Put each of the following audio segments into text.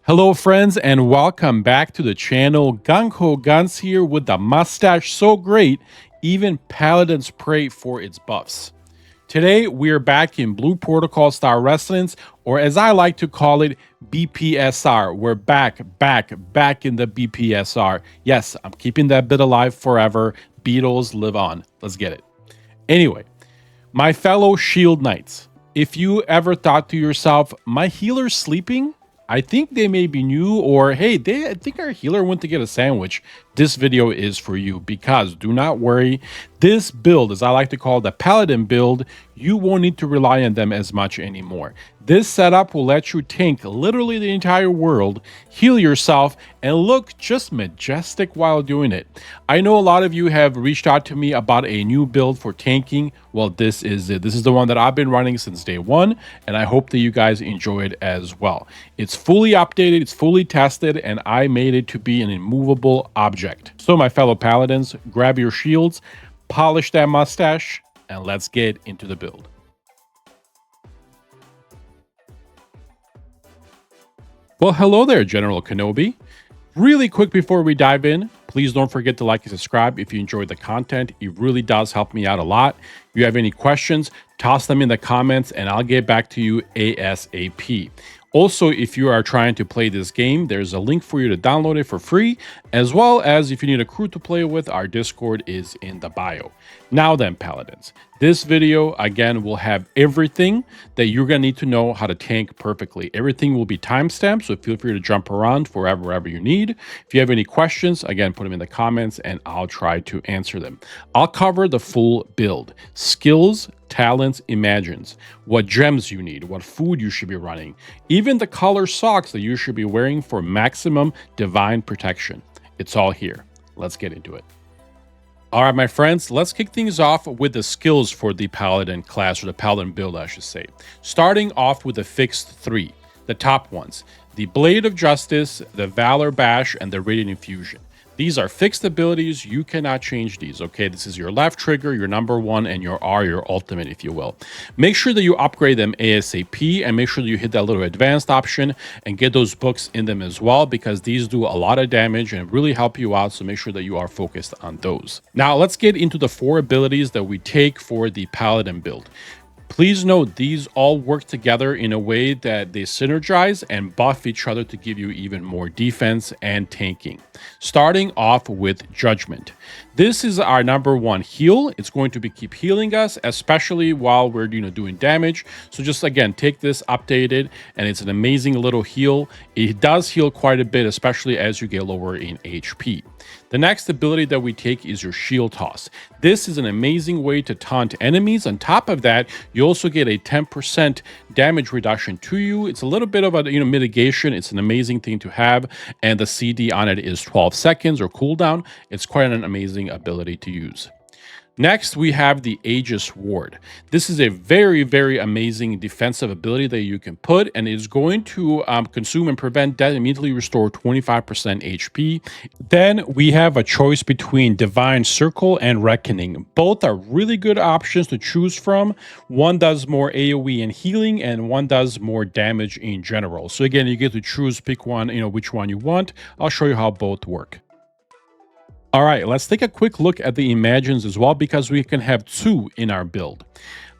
Hello friends and welcome back to the channel. Gung Guns here with the mustache so great, even paladins pray for its buffs. Today we are back in Blue Protocol Star Residence, or as I like to call it, BPSR. We're back in the BPSR. Yes, I'm keeping that bit alive forever. Beatles live on. Let's get it. Anyway, my fellow Shield Knights, if you ever thought to yourself, my healer's sleeping? I think they may be new, or hey, I think our healer went to get a sandwich. This video is for you because do not worry. This build, as I like to call the Paladin build, you won't need to rely on them as much anymore. This setup will let you tank literally the entire world, heal yourself, and look just majestic while doing it. I know a lot of you have reached out to me about a new build for tanking. Well, this is it. This is the one that I've been running since day one, and I hope that you guys enjoy it as well. It's fully updated, it's fully tested, and I made it to be an immovable object. So my fellow paladins, grab your shields, polish that mustache, and let's get into the build. Well, hello there, General Kenobi. Really quick before we dive in, please don't forget to like and subscribe if you enjoyed the content. It really does help me out a lot. If you have any questions, toss them in the comments and I'll get back to you ASAP. Also, if you are trying to play this game, there's a link for you to download it for free, as well as if you need a crew to play with, our Discord is in the bio. Now then, Paladins, this video, again, will have everything that you're going to need to know how to tank perfectly. Everything will be timestamped, so feel free to jump around wherever you need. If you have any questions, again, put them in the comments and I'll try to answer them. I'll cover the full build, skills, talents, imagines, what gems you need, what food you should be running, even the color socks that you should be wearing for maximum divine protection. It's all here. Let's get into it. All right, my friends, let's kick things off with the skills for the Paladin class, or the Paladin build, I should say. Starting off with the fixed three, the top ones, the Blade of Justice, the Valor Bash, and the Radiant Infusion. These are fixed abilities. You cannot change these, okay? This is your left trigger, your number one, and your R, your ultimate, if you will. Make sure that you upgrade them ASAP, and make sure that you hit that little advanced option and get those books in them as well, because these do a lot of damage and really help you out, so make sure that you are focused on those. Now, let's get into the 4 abilities that we take for the Paladin build. Please note, these all work together in a way that they synergize and buff each other to give you even more defense and tanking. Starting off with Judgment. This is our number one heal. It's going to keep healing us, especially while we're doing damage. So just again, take this updated, and it's an amazing little heal. It does heal quite a bit, especially as you get lower in HP. The next ability that we take is your Shield Toss. This is an amazing way to taunt enemies. On top of that, you also get a 10% damage reduction to you. It's a little bit of a mitigation. It's an amazing thing to have, and the CD on it is 12 seconds or cooldown. It's quite an amazing ability to use. Next, we have the Aegis Ward. This is a very amazing defensive ability that you can put, and it's going to consume and prevent death, immediately restore 25% HP. Then we have a choice between Divine Circle and Reckoning. Both are really good options to choose from. One does more AoE and healing, and one does more damage in general. So again, you get to choose, pick one, which one you want. I'll show you how both work. All right, let's take a quick look at the Imagines as well, because we can have 2 in our build.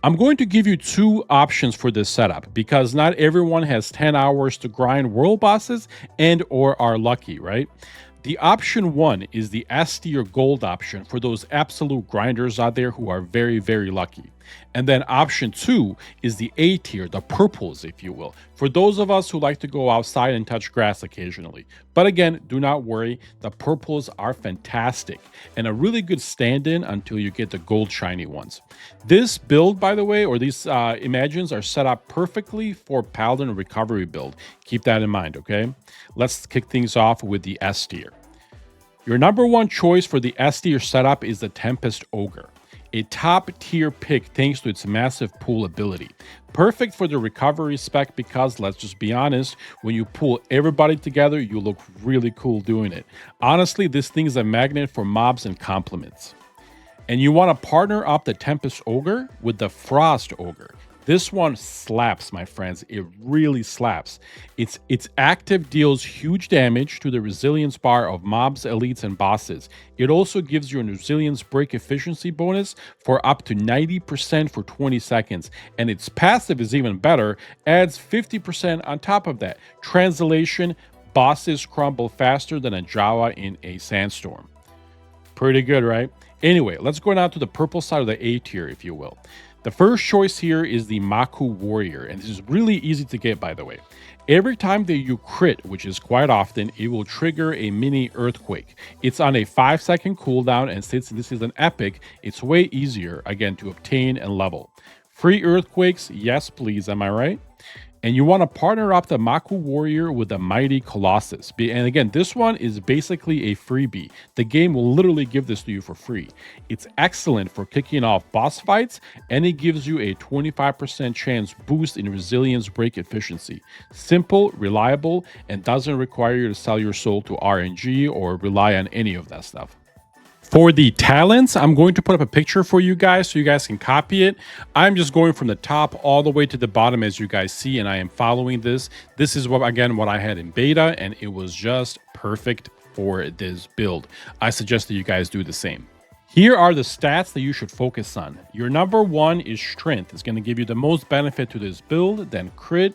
I'm going to give you 2 options for this setup, because not everyone has 10 hours to grind world bosses and or are lucky, right? The option 1 is the S tier gold option for those absolute grinders out there who are very lucky. And then option 2 is the A tier, the purples, if you will, for those of us who like to go outside and touch grass occasionally. But again, do not worry, the purples are fantastic and a really good stand-in until you get the gold shiny ones. This build, by the way, or these Imagines are set up perfectly for Paladin recovery build. Keep that in mind, okay? Let's kick things off with the S tier. Your number one choice for the S tier setup is the Tempest Ogre, a top tier pick thanks to its massive pull ability. Perfect for the recovery spec because, let's just be honest, when you pull everybody together, you look really cool doing it. Honestly, this thing is a magnet for mobs and compliments. And you want to partner up the Tempest Ogre with the Frost Ogre. This one slaps, my friends. It really slaps. Its active deals huge damage to the resilience bar of mobs, elites, and bosses. It also gives you a resilience break efficiency bonus for up to 90% for 20 seconds. And its passive is even better, adds 50% on top of that. Translation, bosses crumble faster than a Jawa in a sandstorm. Pretty good, right? Anyway, let's go now to the purple side of the A tier, if you will. The first choice here is the Maku Warrior, and this is really easy to get, by the way. Every time that you crit, which is quite often, it will trigger a mini earthquake. It's on a 5-second cooldown, and since this is an epic, it's way easier, again, to obtain and level. Free earthquakes, yes please, am I right? And you want to partner up the Maku Warrior with the Mighty Colossus. And again, this one is basically a freebie. The game will literally give this to you for free. It's excellent for kicking off boss fights, and it gives you a 25% chance boost in resilience break efficiency. Simple, reliable, and doesn't require you to sell your soul to RNG or rely on any of that stuff. For the talents, I'm going to put up a picture for you guys so you guys can copy it. I'm just going from the top all the way to the bottom, as you guys see, and I am following this. This is what I had in beta, and it was just perfect for this build. I suggest that you guys do the same. Here are the stats that you should focus on. Your number one is strength. It's going to give you the most benefit to this build, then crit,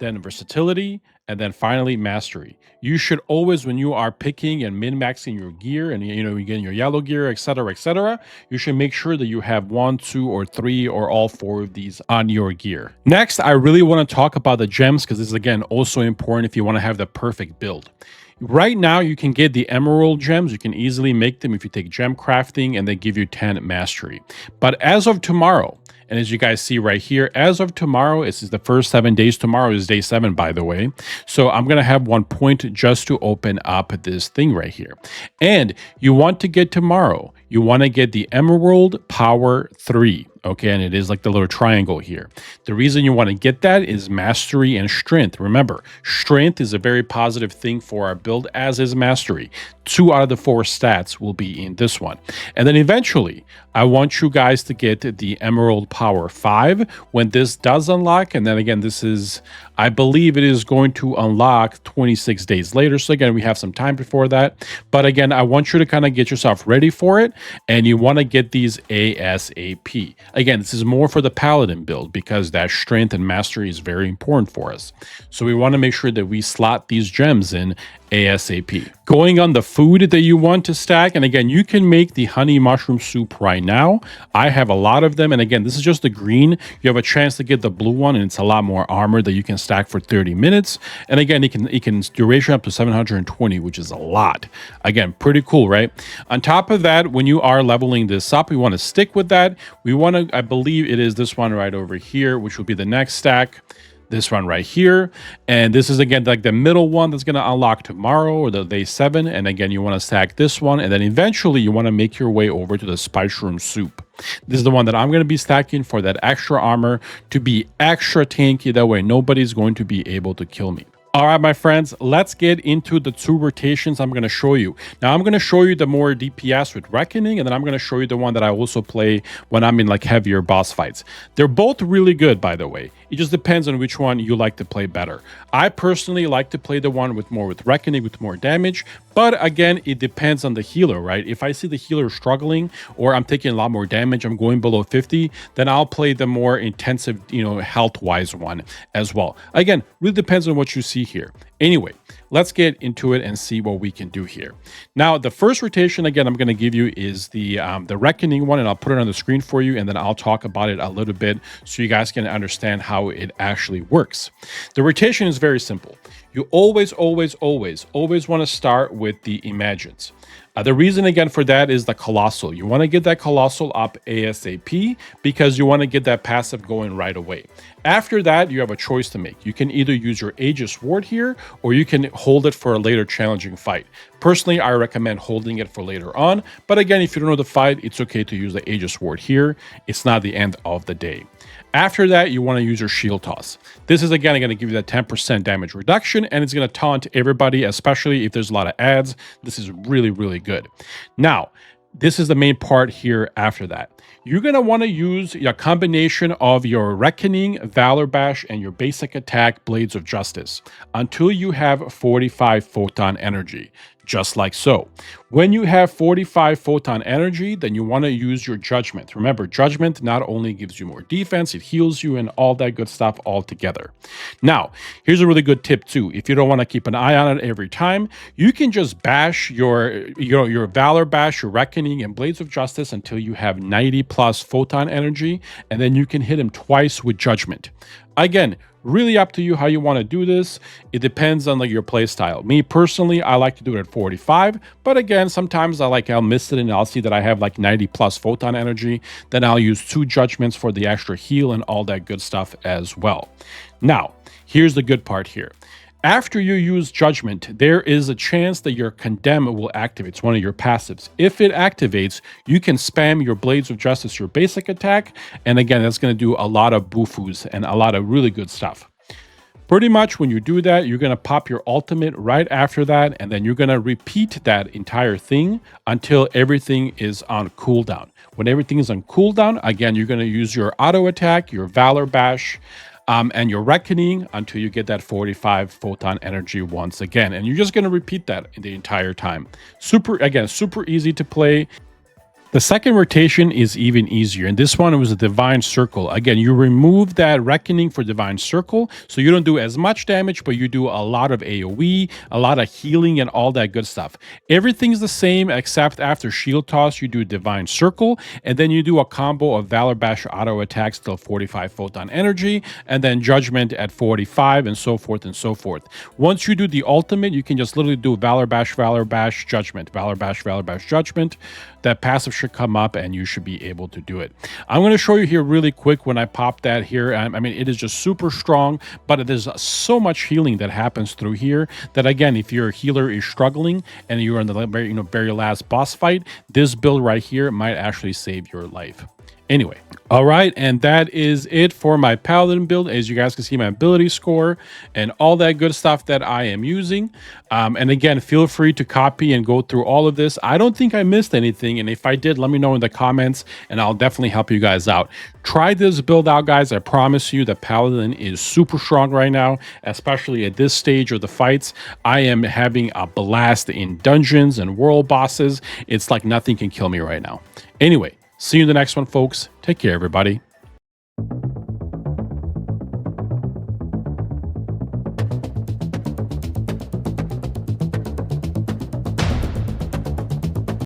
then versatility, and then finally mastery. You should always, when you are picking and min-maxing your gear, and you're getting your yellow gear, etc., you should make sure that you have 1, 2, or 3, or all 4 of these on your gear. Next, I really want to talk about the gems, because this is, again, also important if you want to have the perfect build. Right now, you can get the emerald gems. You can easily make them if you take gem crafting, and they give you 10 mastery. But as of tomorrow, and as you guys see right here, as of tomorrow, this is the first 7 days. Tomorrow is day 7, by the way. So I'm going to have 1 point just to open up this thing right here. And you want to get tomorrow, you want to get the Emerald Power 3. Okay, and it is like the little triangle here. The reason you want to get that is mastery and strength. Remember, strength is a very positive thing for our build, as is mastery. 2 out of the 4 stats will be in this one. And then eventually, I want you guys to get the Emerald Power 5 when this does unlock. And then again, this is, I believe it is going to unlock 26 days later. So again, we have some time before that. But again, I want you to kind of get yourself ready for it. And you want to get these ASAP. Again, this is more for the Paladin build because that strength and mastery is very important for us. So we want to make sure that we slot these gems in ASAP. Going on the food that you want to stack, and again, you can make the honey mushroom soup right now. I have a lot of them, and again, this is just the green. You have a chance to get the blue one, and it's a lot more armor that you can stack for 30 minutes. And again, it can duration up to 720, which is a lot. Again, pretty cool, right? On top of that, when you are leveling this up, we want to stick with that. We want to, I believe it is this one right over here, which will be the next stack. This one right here, and this is again like the middle one that's going to unlock tomorrow or the day 7. And again, you want to stack this one, and then eventually you want to make your way over to the spice room soup. This is the one that I'm going to be stacking for that extra armor to be extra tanky. That way nobody's going to be able to kill me. All right, my friends, let's get into the 2 rotations I'm going to show you. Now, I'm going to show you the more DPS with Reckoning, and then I'm going to show you the one that I also play when I'm in like heavier boss fights. They're both really good, by the way. It just depends on which one you like to play better. I personally like to play the one with Reckoning, with more damage. But again, it depends on the healer, right? If I see the healer struggling or I'm taking a lot more damage, I'm going below 50, then I'll play the more intensive, health-wise one as well. Again, really depends on what you see here. Anyway, let's get into it and see what we can do here. Now, the first rotation, again, I'm going to give you is the Reckoning one, and I'll put it on the screen for you, and then I'll talk about it a little bit so you guys can understand how it actually works. The rotation is very simple. You always want to start with the Imagines. The reason, again, for that is the Colossal. You want to get that Colossal up ASAP because you want to get that passive going right away. After that, you have a choice to make. You can either use your Aegis Ward here, or you can hold it for a later challenging fight. Personally, I recommend holding it for later on. But again, if you don't know the fight, it's okay to use the Aegis Ward here. It's not the end of the day. After that, you want to use your Shield Toss. This is, again, going to give you that 10% damage reduction, and it's going to taunt everybody, especially if there's a lot of ads. This is really, really good. Now, this is the main part here after that. You're going to want to use a combination of your Reckoning, Valor Bash, and your basic attack, Blades of Justice, until you have 45 photon energy, just like so. When you have 45 photon energy, then you want to use your Judgment. Remember, Judgment not only gives you more defense, it heals you and all that good stuff all together. Now, here's a really good tip too. If you don't want to keep an eye on it every time, you can just bash your Valor Bash, your Reckoning, and Blades of Justice until you have 90 plus photon energy, and then you can hit him twice with Judgment. Again, really up to you how you want to do this. It depends on your play style. Me personally, I like to do it at 45, but again, sometimes I'll miss it and I'll see that I have 90 plus photon energy. Then I'll use 2 Judgments for the extra heal and all that good stuff as well. Now, here's the good part here. After you use Judgment, there is a chance that your Condemn will activate. It's one of your passives. If it activates, you can spam your Blades of Justice, your basic attack, and again, that's going to do a lot of boofus and a lot of really good stuff. Pretty much when you do that, you're going to pop your ultimate right after that, and then you're going to repeat that entire thing until everything is on cooldown. When everything is on cooldown, again, you're going to use your auto attack, your Valor Bash, and your Reckoning until you get that 45 photon energy once again. And you're just going to repeat that the entire time. Super easy to play. The second rotation is even easier, and this one was a Divine Circle. Again, you remove that Reckoning for Divine Circle, so you don't do as much damage, but you do a lot of AoE, a lot of healing, and all that good stuff. Everything's the same, except after Shield Toss, you do Divine Circle, and then you do a combo of Valor Bash auto attacks till 45 photon energy, and then Judgment at 45, and so forth and so forth. Once you do the ultimate, you can just literally do Valor Bash, Judgment, Valor Bash, Judgment. That passive should come up and you should be able to do it. I'm going to show you here really quick when I pop that here. I mean, it is just super strong, but there's so much healing that happens through here that, again, if your healer is struggling and you're in the very last boss fight, this build right here might actually save your life. Anyway, all right, and that is it for my Paladin build. As you guys can see, my ability score and all that good stuff that I am using. And again, feel free to copy and go through all of this. I don't think I missed anything, and if I did, let me know in the comments, and I'll definitely help you guys out. Try this build out, guys. I promise you that Paladin is super strong right now, especially at this stage of the fights. I am having a blast in dungeons and world bosses. It's like nothing can kill me right now. Anyway, see you in the next one, folks. Take care, everybody.